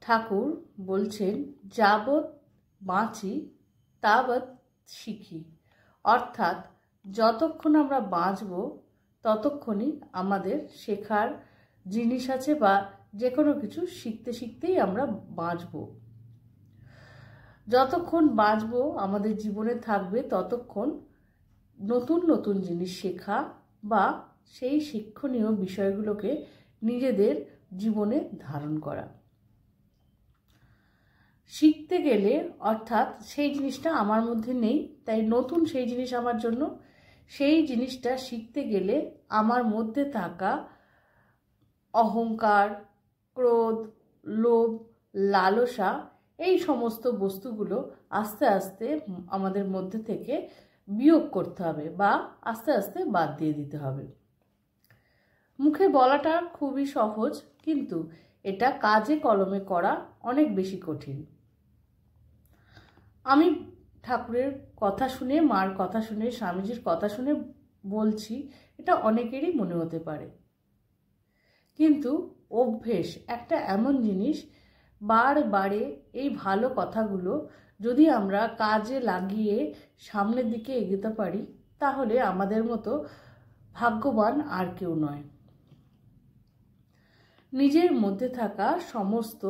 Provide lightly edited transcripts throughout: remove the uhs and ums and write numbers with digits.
ঠাকুর বলছেন, যাবৎ বাঁচি তাবৎ শিখি, অর্থাৎ যতক্ষণ আমরা বাঁচব ততক্ষণই আমাদের শেখার জিনিস আছে, বা যে কোনো কিছু শিখতে শিখতেই আমরা বাঁচব। যতক্ষণ বাঁচব আমাদের জীবনে থাকবে ততক্ষণ নতুন নতুন জিনিস শেখা বা সেই শিক্ষণীয় বিষয়গুলোকে নিজেদের জীবনে ধারণ করা। শিখতে গেলে অর্থাৎ সেই জিনিসটা আমার মধ্যে নেই, তাই নতুন সেই জিনিস আমার জন্য। সেই জিনিসটা শিখতে গেলে আমার মধ্যে থাকা অহংকার, ক্রোধ, লোভ, লালসা, এই সমস্ত বস্তুগুলো আস্তে আস্তে আমাদের মধ্যে থেকে বিয়োগ করতে হবে বা আস্তে আস্তে বাদ দিয়ে দিতে হবে। মুখে বলাটা খুবই সহজ, কিন্তু এটা কাজে কলমে করা অনেক বেশি কঠিন। আমি ঠাকুরের কথা শুনে, মার কথা শুনে, স্বামীজির কথা শুনে বলছি, এটা অনেকেরই মনে হতে পারে, কিন্তু অভ্যেস একটা এমন জিনিস, বারে এই ভালো কথাগুলো যদি আমরা কাজে লাগিয়ে সামনের দিকে এগোতে পারি, তাহলে আমাদের মতো ভাগ্যবান আর কেউ নয়। নিজের মধ্যে থাকা সমস্ত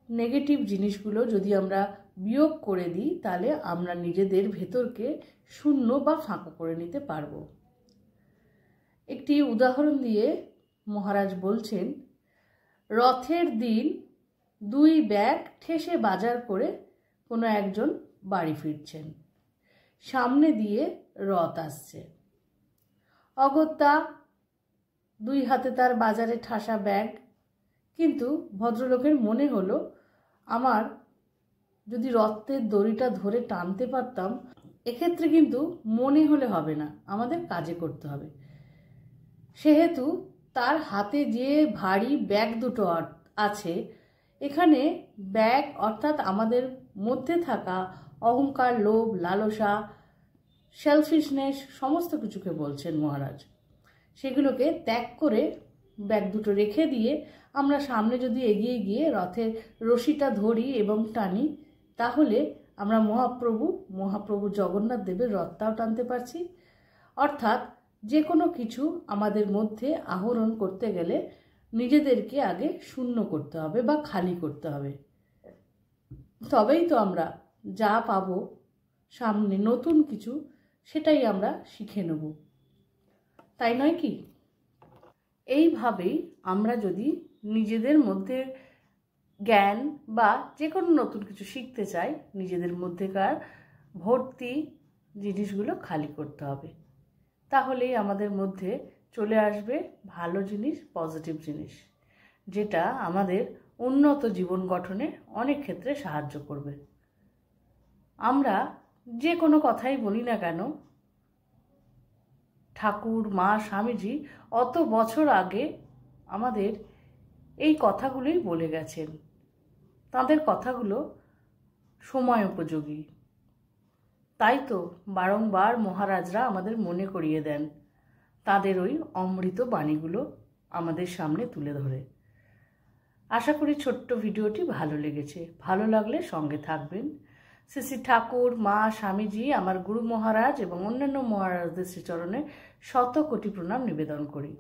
নেগেটিভ জিনিসগুলো যদি আমরা বিয়োগ করে দিই, তাহলে আমরা নিজেদের ভেতরকে শূন্য বা ফাঁকা করে নিতে পারব। একটি উদাহরণ দিয়ে মহারাজ বলছেন, রথের দিন 2 ব্যাগ ঠেসে বাজার করে কোনো একজন বাড়ি ফিরছেন। সামনে দিয়ে রথ আসছে। অগত্যা 2 হাতে তার বাজারে ঠাসা ব্যাগ, কিন্তু ভদ্রলোকের মনে হলো, আমার যদি রথের দড়িটা ধরে টানতে পারতাম। এক্ষেত্রে কিন্তু মনে হলে হবে না, আমাদের কাজে করতে হবে। সেহেতু তার হাতে যে ভারী ব্যাগ দুটো আছে, এখানে ব্যাগ অর্থাৎ আমাদের মধ্যে থাকা অহংকার, লোভ, লালসা, সেলফিশনেস সমস্ত কিছুকে বলছেন মহারাজ। সেগুলোকে ত্যাগ করে ব্যাগ দুটো রেখে দিয়ে আমরা সামনে যদি এগিয়ে গিয়ে রথের রশিটা ধরি এবং টানি, তাহলে আমরা মহাপ্রভু জগন্নাথ দেবের রথটাও টানতে পারছি। অর্থাৎ যে কোনো কিছু আমাদের মধ্যে আহরণ করতে গেলে নিজেদেরকে আগে শূন্য করতে হবে বা খালি করতে হবে, তবেই তো আমরা যা পাবো সামনে নতুন কিছু, সেটাই আমরা শিখে নেব, তাই নয় কি? এইভাবেই আমরা যদি নিজেদের মধ্যে জ্ঞান বা যে কোনো নতুন কিছু শিখতে চাই, নিজেদের মধ্যেকার ভর্তি জিনিসগুলো খালি করতে হবে, তাহলেই আমাদের মধ্যে চলে আসবে ভালো জিনিস, পজিটিভ জিনিস, যেটা আমাদের উন্নত জীবন গঠনে অনেক ক্ষেত্রে সাহায্য করবে। আমরা যে কোনো কথাই বলি না কেন, ঠাকুর, মা, স্বামীজি অত বছর আগে আমাদের এই কথাগুলোই বলে গেছেন। তাদের কথাগুলো সময় উপযোগী, তাই তো বারংবার মহারাজরা আমাদের মনে করিয়ে দেন তাদের ওই অমৃত বাণীগুলো আমাদের সামনে তুলে ধরে। আশা করি ছোট্ট ভিডিওটি ভালো লেগেছে। ভালো লাগলে সঙ্গে থাকবেন। শ্রী শ্রী ঠাকুর, মা, স্বামীজি, আমার গুরু মহারাজ এবং অন্যান্য মহারাজদের শ্রীচরণে শত কোটি প্রণাম নিবেদন করি।